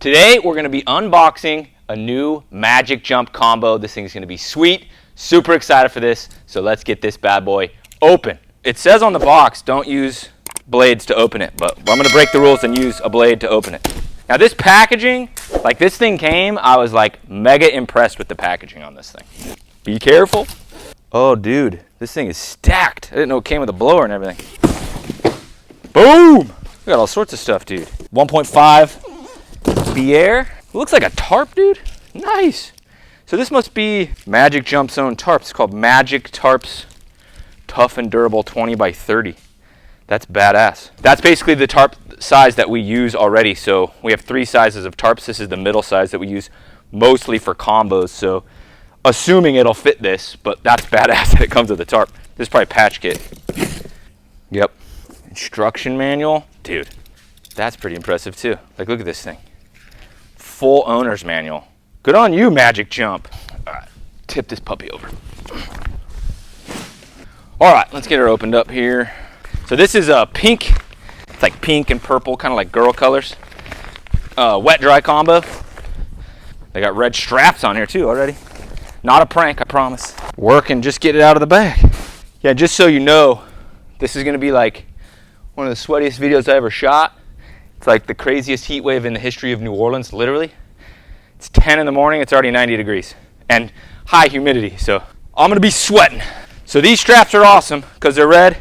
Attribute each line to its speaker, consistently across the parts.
Speaker 1: Today we're going to be unboxing a new Magic Jump combo. This thing's going to be sweet. Super excited for this. So let's get this bad boy open. It says on the box, don't use blades to open it, but I'm going to break the rules and use a blade to open it. Now this packaging, like this thing came, I was like mega impressed with the packaging on this thing. Be careful. Oh dude, this thing is stacked. I didn't know it came with a blower and everything. Boom! We got all sorts of stuff, dude. 1.5 Bière. It looks like a tarp, dude. Nice. So this must be Magic Jump Zone tarps. It's called Magic Tarps Tough and Durable 20 by 30. That's badass. That's basically the tarp size that we use already. So we have 3 sizes of tarps. This is the middle size that we use mostly for combos. So assuming it'll fit this, but that's badass that it comes with a tarp. This is probably patch kit. Yep. Instruction manual. Dude, that's pretty impressive too. Like, look at this thing. Full owner's manual. Good on you, Magic Jump. All right, tip this puppy over. All right, let's get her opened up here. So this is a pink. It's like pink and purple, kind of like girl colors. Wet dry combo. They got red straps on here too already. Not a prank, I promise. Work and just get it out of the bag. Yeah, just so you know, this is gonna be like one of the sweatiest videos I ever shot. It's like the craziest heat wave in the history of New Orleans, literally. It's 10 in the morning, it's already 90 degrees and high humidity, so I'm gonna be sweating. So these straps are awesome because they're red,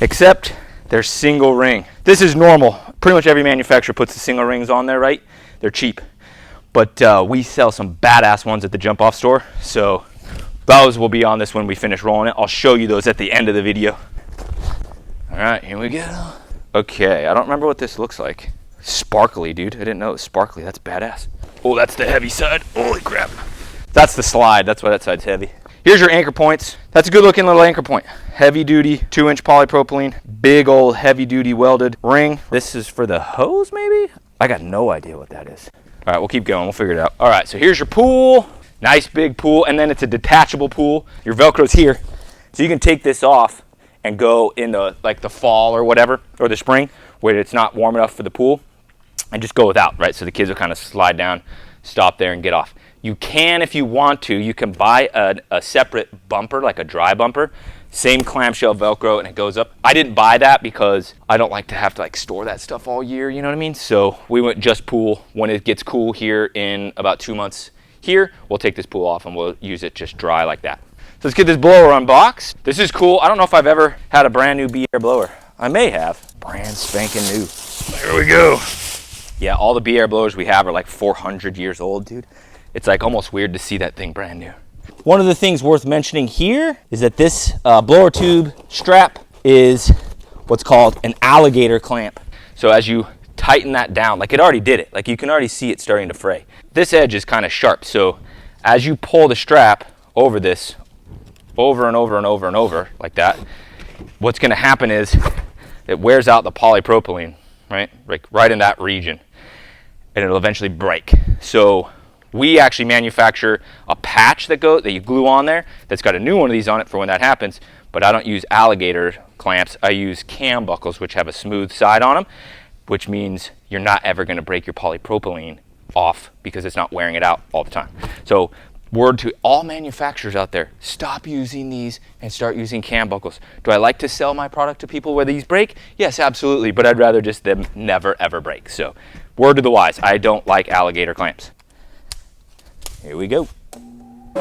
Speaker 1: except they're single ring. This is normal. Pretty much every manufacturer puts the single rings on there, right? They're cheap. But we sell some badass ones at the Jump Off store, so those will be on this when we finish rolling it. I'll show you those at the end of the video. All right, here we go. Okay, I don't remember what this looks like. Sparkly, dude. I didn't know it was sparkly. That's badass. Oh, that's the heavy side. Holy crap. That's the slide. That's why that side's heavy. Here's your anchor points. That's a good looking little anchor point. Heavy duty, 2-inch polypropylene, big old heavy duty welded ring. This is for the hose, maybe? I got no idea what that is. All right, we'll keep going. We'll figure it out. All right, so here's your pool. Nice big pool, and then it's a detachable pool. Your Velcro's here, so you can take this off and go in the like the fall or whatever, or the spring, where it's not warm enough for the pool, and just go without, right? So the kids will kind of slide down, stop there, and get off. You can, if you want to, you can buy a separate bumper, like a dry bumper, same clamshell Velcro, and it goes up. I didn't buy that because I don't like to have to like store that stuff all year, you know what I mean? So we went just pool. When it gets cool here in about 2 months here, we'll take this pool off and we'll use it just dry like that. So let's get this blower unboxed. This is cool. I don't know if I've ever had a brand new Bière blower. I may have. Brand spanking new. There we go. Yeah, all the Bière blowers we have are like 400 years old, dude. It's like almost weird to see that thing brand new. One of the things worth mentioning here is that this blower tube strap is what's called an alligator clamp. So as you tighten that down, like it already did it, like you can already see it starting to fray. This edge is kind of sharp, so as you pull the strap over this, over and over and over and over like that, what's going to happen is it wears out the polypropylene, right? Like right in that region, and it'll eventually break. So we actually manufacture a patch that you glue on there that's got a new one of these on it for when that happens, but I don't use alligator clamps. I use cam buckles, which have a smooth side on them, which means you're not ever going to break your polypropylene off because it's not wearing it out all the time. So word to all manufacturers out there, stop using these and start using cam buckles. Do I like to sell my product to people where these break? Yes, absolutely, but I'd rather just them never ever break. So word to the wise, I don't like alligator clamps. Here we go.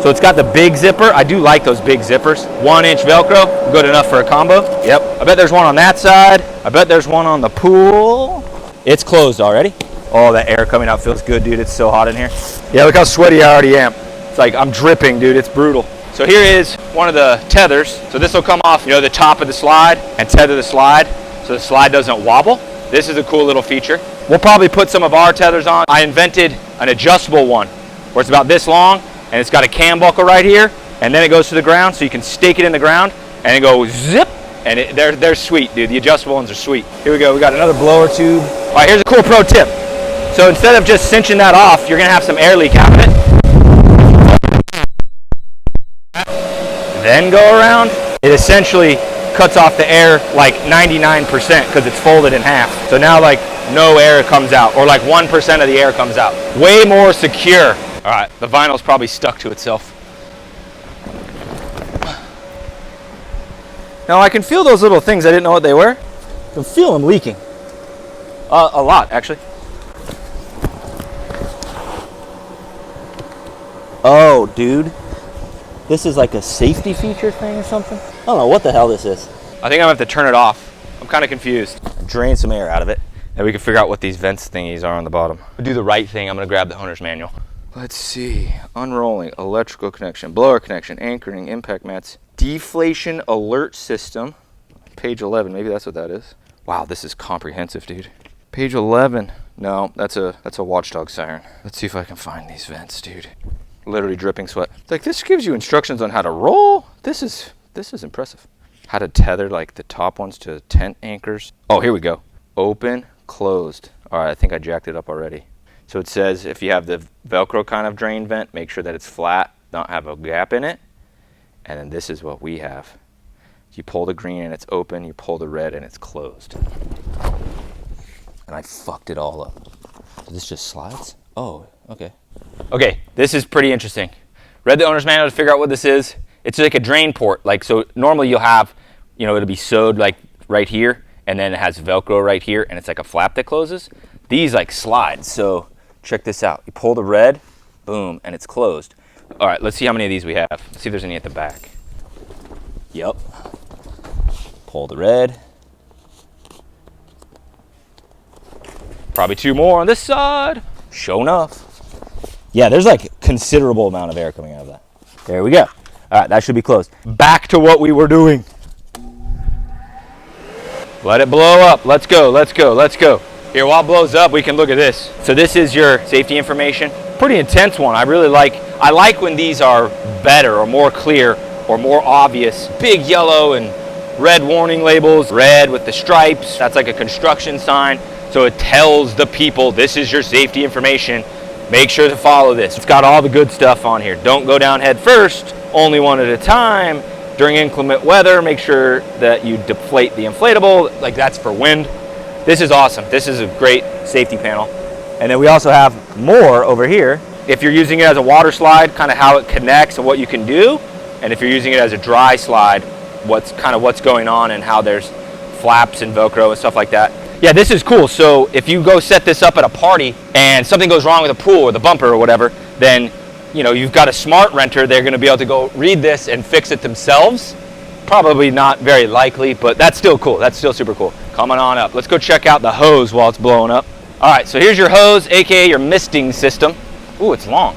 Speaker 1: So it's got the big zipper. I do like those big zippers. 1-inch Velcro, good enough for a combo. Yep, I bet there's one on that side. I bet there's one on the pool. It's closed already. Oh, that air coming out feels good, dude. It's so hot in here. Yeah, look how sweaty I already am. It's like I'm dripping, dude. It's brutal. So here is one of the tethers. So this will come off, you know, the top of the slide and tether the slide so the slide doesn't wobble. This is a cool little feature. We'll probably put some of our tethers on. I invented an adjustable one where it's about this long and it's got a cam buckle right here, and then it goes to the ground, so you can stake it in the ground and it goes zip, and they're sweet, dude. The adjustable ones are sweet. Here we go. We got another blower tube. All right, here's a cool pro tip. So instead of just cinching that off, you're gonna have some air leak happen. Then go around. It essentially cuts off the air like 99% because it's folded in half. So now like no air comes out, or like 1% of the air comes out. Way more secure. All right, the vinyl's probably stuck to itself. Now I can feel those little things. I didn't know what they were. I can feel them leaking. A lot, actually. Oh, dude. This is like a safety feature thing or something? I don't know what the hell this is. I think I'm gonna have to turn it off. I'm kind of confused. Drain some air out of it, and we can figure out what these vents thingies are on the bottom. Do the right thing. I'm gonna grab the owner's manual. Let's see. Unrolling, electrical connection, blower connection, anchoring, impact mats, deflation alert system. Page 11, maybe that's what that is. Wow, this is comprehensive, dude. Page 11. No, that's a watchdog siren. Let's see if I can find these vents, dude. Literally dripping sweat. Like, this gives you instructions on how to roll. This is impressive. How to tether like the top ones to tent anchors. Oh, here we go. Open, closed. All right, I think I jacked it up already. So it says if you have the Velcro kind of drain vent, make sure that it's flat, not have a gap in it. And then this is what we have. You pull the green and it's open, you pull the red and it's closed. And I fucked it all up. So this just slides? Oh, okay. Okay, this is pretty interesting. Read the owner's manual to figure out what this is. It's like a drain port. Like, so normally you'll have, you know, it'll be sewed like right here, and then it has Velcro right here, and it's like a flap that closes. These like slide. So check this out. You pull the red, boom, and it's closed. All right, let's see how many of these we have. Let's see if there's any at the back. Yep. Pull the red. Probably 2 more on this side. Sure enough. Yeah, there's like considerable amount of air coming out of that. There we go. All right, that should be closed. Back to what we were doing. Let it blow up. Let's go, let's go, let's go. Here, while it blows up, we can look at this. So this is your safety information. Pretty intense one. I like when these are better or more clear or more obvious. Big yellow and red warning labels. Red with the stripes. That's like a construction sign. So it tells the people, this is your safety information. Make sure to follow this. It's got all the good stuff on here. Don't go down head first, only one at a time. During inclement weather, make sure that you deflate the inflatable. Like, that's for wind. This is awesome. This is a great safety panel. And then we also have more over here. If you're using it as a water slide, kind of how it connects and what you can do. And if you're using it as a dry slide, what's going on and how there's flaps and Velcro and stuff like that. Yeah, this is cool. So if you go set this up at a party and something goes wrong with the pool or the bumper or whatever, then, you know, you've got a smart renter. They're going to be able to go read this and fix it themselves. Probably not very likely, but that's still cool. That's still super cool. Coming on up. Let's go check out the hose while it's blowing up. All right, so here's your hose, aka your misting system. Ooh, it's long.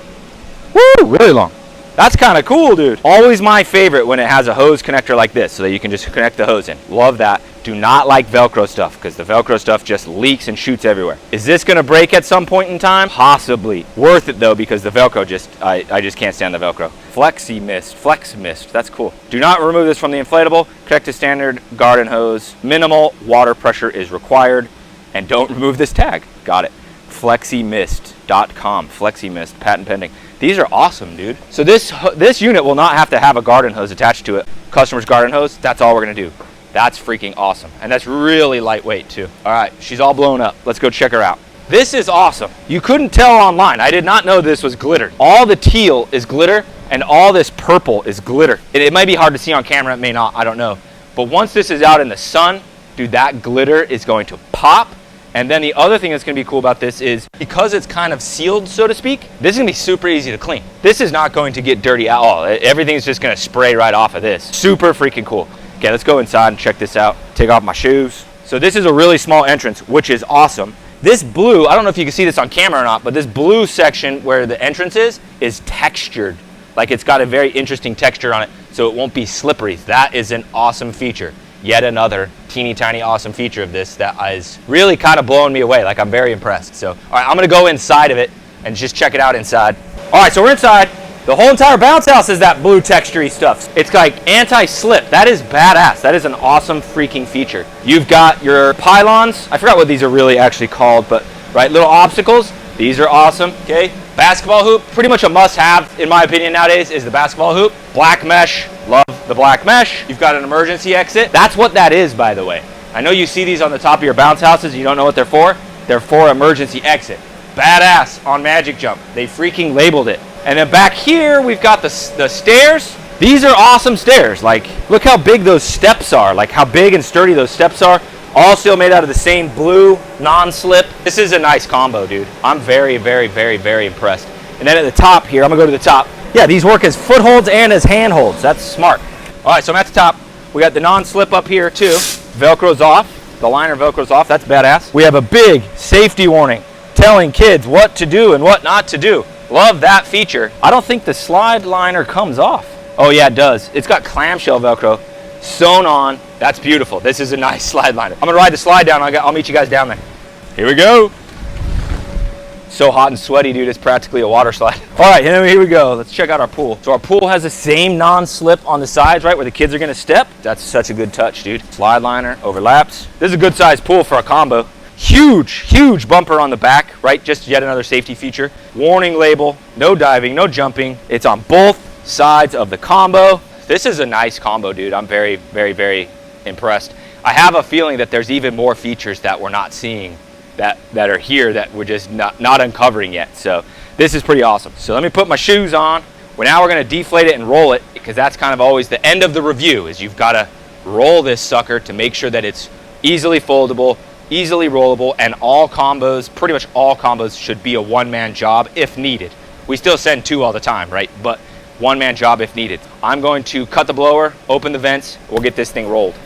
Speaker 1: Woo, really long. That's kind of cool, dude. Always my favorite when it has a hose connector like this so that you can just connect the hose in. Love that. Do not like Velcro stuff because the Velcro stuff just leaks and shoots everywhere. Is this going to break at some point in time? Possibly. Worth it though because the Velcro I just can't stand the Velcro. Flex mist, that's cool. Do not remove this from the inflatable. Connect to standard garden hose. Minimal water pressure is required. And don't remove this tag. Got it. Fleximist.com. Fleximist, patent pending. These are awesome, dude. So this unit will not have to have a garden hose attached to it. Customer's garden hose, that's all we're gonna do. That's freaking awesome. And that's really lightweight too. All right, she's all blown up. Let's go check her out. This is awesome. You couldn't tell online. I did not know this was glitter. All the teal is glitter and all this purple is glitter. It might be hard to see on camera, it may not, I don't know. But once this is out in the sun, dude, that glitter is going to pop. And then the other thing that's going to be cool about this is because it's kind of sealed, so to speak, this is going to be super easy to clean. This is not going to get dirty at all. Everything's just going to spray right off of this. Super freaking cool. Okay, let's go inside and check this out. Take off my shoes. So this is a really small entrance, which is awesome. This blue, I don't know if you can see this on camera or not, but this blue section where the entrance is textured. Like it's got a very interesting texture on it, so it won't be slippery. That is an awesome feature. Yet another teeny tiny awesome feature of this that is really kind of blowing me away. Like I'm very impressed. So, all right, I'm gonna go inside of it and just check it out inside. All right, so we're inside. The whole entire bounce house is that blue textury stuff. It's like anti-slip. That is badass. That is an awesome freaking feature. You've got your pylons. I forgot what these are really actually called, but right, little obstacles. These are awesome, okay? Basketball hoop, pretty much a must-have, in my opinion, nowadays, is the basketball hoop. Black mesh, love the black mesh. You've got an emergency exit. That's what that is, by the way. I know you see these on the top of your bounce houses, you don't know what they're for. they're for emergency exit. Badass on Magic Jump. They freaking labeled it. And then back here, we've got the stairs. These are awesome stairs. Like, look how big those steps are. Like how big and sturdy those steps are. All still made out of the same blue, non-slip. This is a nice combo, dude. I'm very, very, very, very impressed. And then at the top here, I'm gonna go to the top. Yeah, these work as footholds and as handholds. That's smart. All right, so I'm at the top. We got the non-slip up here too. Velcro's off. The liner Velcro's off. That's badass. We have a big safety warning telling kids what to do and what not to do. Love that feature. I don't think the slide liner comes off. Oh yeah, it does. It's got clamshell Velcro sewn on. That's beautiful. This is a nice slide liner. I'm gonna ride the slide down. I'll meet you guys down there. Here we go. So hot and sweaty, dude. It's practically a water slide. All right, here we go. Let's check out our pool. So our pool has the same non-slip on the sides, right, where the kids are gonna step. That's such a good touch, dude. Slide liner, overlaps. This is a good sized pool for a combo. Huge, huge bumper on the back, right? Just yet another safety feature. Warning label, no diving, no jumping. It's on both sides of the combo. This is a nice combo, dude. I'm very, very, very impressed. I have a feeling that there's even more features that we're not seeing that are here that we're just not uncovering yet. So this is pretty awesome. So let me put my shoes on. Now we're gonna deflate it and roll it, because that's kind of always the end of the review, is you've gotta roll this sucker to make sure that it's easily foldable, easily rollable, and all combos, pretty much all combos, should be a one-man job if needed. We still send two all the time, right? But one-man job if needed. I'm going to cut the blower, open the vents, we'll get this thing rolled.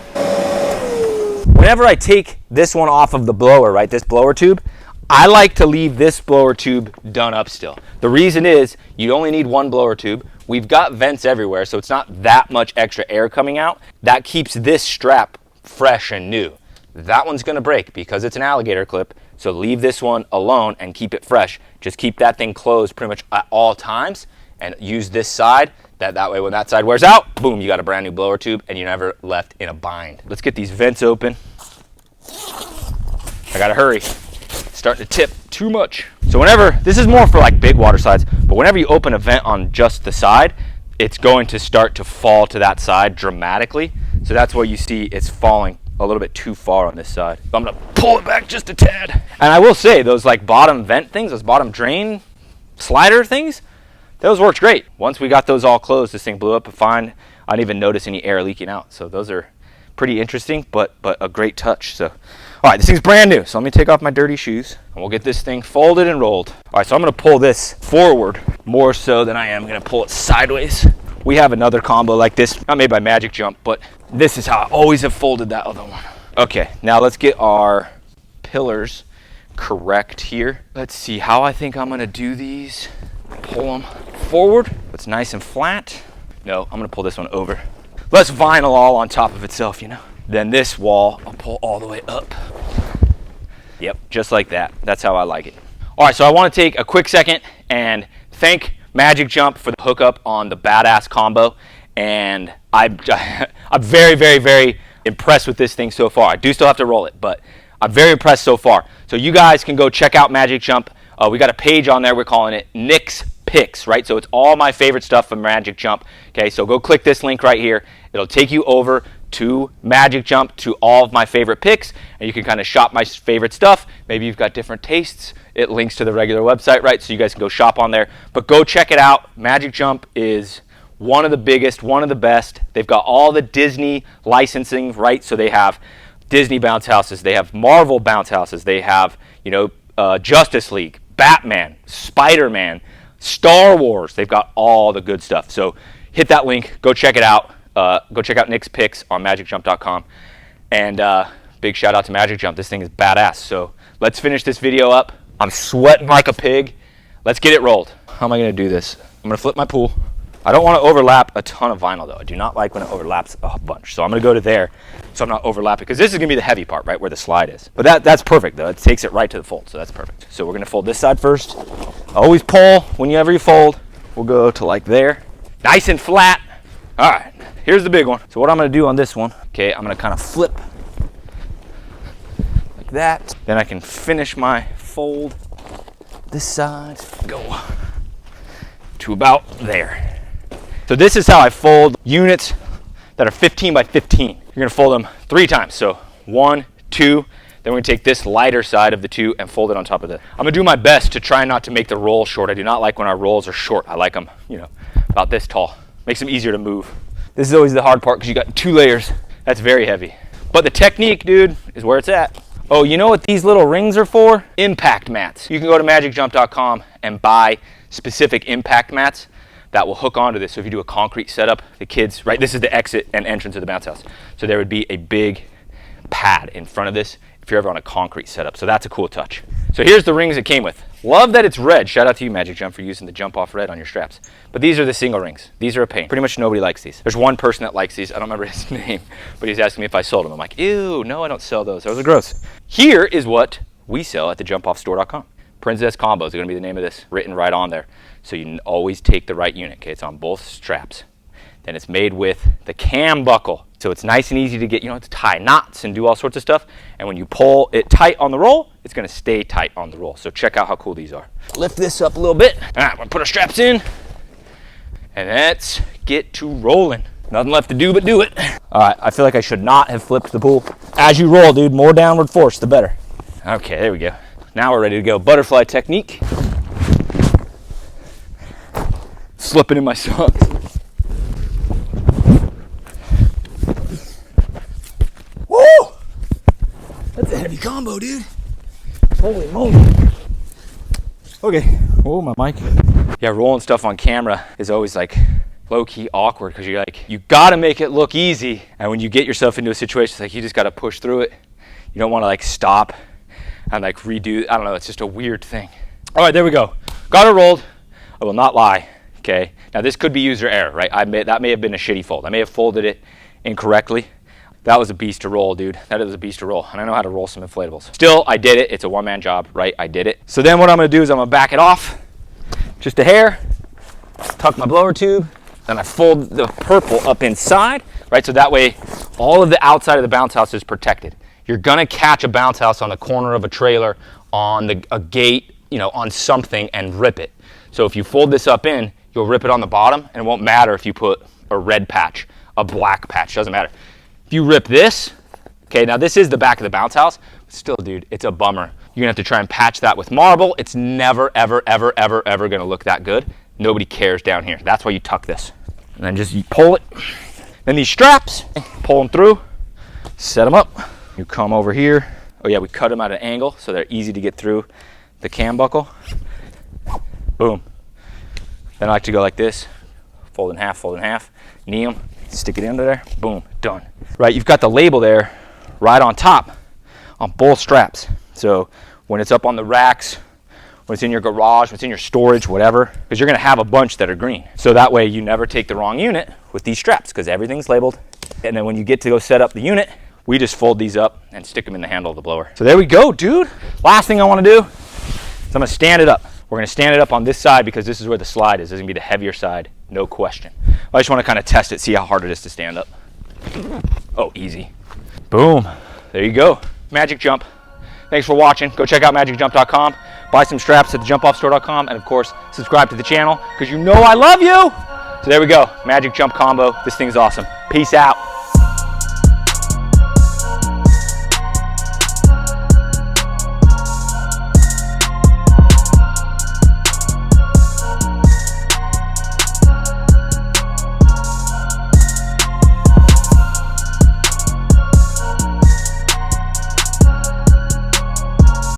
Speaker 1: Whenever I take this one off of the blower, right, this blower tube, I like to leave this blower tube done up still. The reason is you only need one blower tube. We've got vents everywhere, so it's not that much extra air coming out. That keeps this strap fresh and new. That one's gonna break because it's an alligator clip, so leave this one alone and keep it fresh. Just keep that thing closed pretty much at all times and use this side. That way when that side wears out, boom, you got a brand new blower tube and you're never left in a bind. Let's get these vents open. I gotta hurry. It's starting to tip too much. So whenever, this is more for like big water slides, but whenever you open a vent on just the side, it's going to start to fall to that side dramatically. So that's what you see, it's falling a little bit too far on this side. So I'm gonna pull it back just a tad. And I will say, those like bottom vent things, those bottom drain slider things, those worked great. Once we got those all closed, this thing blew up fine. I didn't even notice any air leaking out. So those are pretty interesting, but a great touch. So, all right, this thing's brand new. So let me take off my dirty shoes and we'll get this thing folded and rolled. All right, so I'm gonna pull this forward more so than I am gonna pull it sideways. We have another combo like this, not made by Magic Jump, but this is how I always have folded that other one. Okay, now let's get our pillars correct here. Let's see how I think I'm gonna do these. Pull them forward. It's nice and flat. No, I'm gonna pull this one over. Less vinyl all on top of itself, you know. Then this wall, I'll pull all the way up. Yep, just like that. That's how I like it. All right, so I wanna take a quick second and thank Magic Jump for the hookup on the badass combo. And I'm very, very, very impressed with this thing so far. I do still have to roll it, but I'm very impressed so far. So you guys can go check out Magic Jump. We got a page on there, we're calling it Nick's Picks, right? So it's all my favorite stuff from Magic Jump. Okay, so go click this link right here. It'll take you over to Magic Jump, to all of my favorite picks, and you can kind of shop my favorite stuff. Maybe you've got different tastes. It links to the regular website, right? So you guys can go shop on there. But go check it out. Magic Jump is one of the biggest, one of the best. They've got all the Disney licensing, right? So they have Disney bounce houses, they have Marvel bounce houses, they have, you know, Justice League, Batman, Spider-Man, Star Wars. They've got all the good stuff. So hit that link, go check it out. Go check out Nick's Picks on MagicJump.com. And big shout out to Magic Jump. This thing is badass. So let's finish this video up. I'm sweating like a pig. Let's get it rolled. How am I gonna do this? I'm gonna flip my pool. I don't wanna overlap a ton of vinyl though. I do not like when it overlaps a bunch. So I'm gonna go to there so I'm not overlapping, because this is gonna be the heavy part, right, where the slide is. But that's perfect though. It takes it right to the fold, so that's perfect. So we're gonna fold this side first. Always pull whenever you fold. We'll go to like there. Nice and flat. All right, here's the big one. So what I'm gonna do on this one, okay, I'm gonna kind of flip like that. Then I can finish my fold this side, go to about there. So this is how I fold units that are 15 by 15. You're gonna fold them 3 times. So 1, 2, Then we're gonna take this lighter side of the two and fold it on top of it. I'm gonna do my best to try not to make the roll short. I do not like when our rolls are short. I like them, you know, about this tall. Makes them easier to move. This is always the hard part because you got 2 layers. That's very heavy. But the technique, dude, is where it's at. Oh, you know what these little rings are for? Impact mats. You can go to magic-jump.com and buy specific impact mats that will hook onto this. So if you do a concrete setup, the kids, right, this is the exit and entrance of the bounce house. So there would be a big pad in front of this if you're ever on a concrete setup. So that's a cool touch. So here's the rings it came with. Love that it's red. Shout out to you, Magic Jump, for using the jump off red on your straps. But these are the single rings. These are a pain. Pretty much nobody likes these. There's one person that likes these. I don't remember his name, but he's asking me if I sold them. I'm like, ew, no, I don't sell those. Those are gross. Here is what we sell at the jumpoffstore.com. Princess combos are going to be the name of this, written right on there. So you always take the right unit. Okay, it's on both straps. Then it's made with the cam buckle. So it's nice and easy to get, you know, to tie knots and do all sorts of stuff. And when you pull it tight on the roll, it's gonna stay tight on the roll. So check out how cool these are. Lift this up a little bit. All right, we're gonna put our straps in. And let's get to rolling. Nothing left to do but do it. All right, I feel like I should not have flipped the pool. As you roll, dude, more downward force, the better. Okay, there we go. Now we're ready to go. Butterfly technique. Slipping in my socks. Woo! That's a heavy combo, dude. Holy moly. Okay. Oh, my mic. Yeah, rolling stuff on camera is always like low-key awkward because you're like, you gotta make it look easy. And when you get yourself into a situation, it's like you just gotta push through it. You don't wanna like stop and like redo. I don't know, it's just a weird thing. All right, there we go. Got it rolled. I will not lie, okay? Now this could be user error, right? That may have been a shitty fold. I may have folded it incorrectly. That was a beast to roll, dude. That is a beast to roll. And I know how to roll some inflatables. Still, I did it. It's a one-man job, right? I did it. So then what I'm gonna do is I'm gonna back it off just a hair, tuck my blower tube, then I fold the purple up inside, right? So that way, all of the outside of the bounce house is protected. You're gonna catch a bounce house on the corner of a trailer, on a gate, you know, on something and rip it. So if you fold this up in, you'll rip it on the bottom and it won't matter if you put a red patch, a black patch, doesn't matter. If you rip this, okay, now this is the back of the bounce house, but still, dude, it's a bummer. You're gonna have to try and patch that with marble. It's never, ever, ever, ever, ever gonna look that good. Nobody cares down here. That's why you tuck this. And then just you pull it. Then these straps, pull them through, set them up. You come over here. Oh yeah, we cut them at an angle so they're easy to get through the cam buckle. Boom. Then I like to go like this, fold in half, knee them, stick it into there, boom, done. Right, you've got the label there right on top on both straps. So when it's up on the racks, when it's in your garage, when it's in your storage, whatever, because you're gonna have a bunch that are green. So that way you never take the wrong unit with these straps because everything's labeled. And then when you get to go set up the unit, we just fold these up and stick them in the handle of the blower. So there we go, dude. Last thing I wanna do is I'm gonna stand it up. We're gonna stand it up on this side because this is where the slide is. This is gonna be the heavier side, no question. I just wanna kind of test it, see how hard it is to stand up. Oh, easy. Boom, there you go. Magic Jump. Thanks for watching. Go check out magic-jump.com. Buy some straps at the jumpoffstore.com. And of course, subscribe to the channel because you know I love you. So there we go, Magic Jump combo. This thing's awesome. Peace out.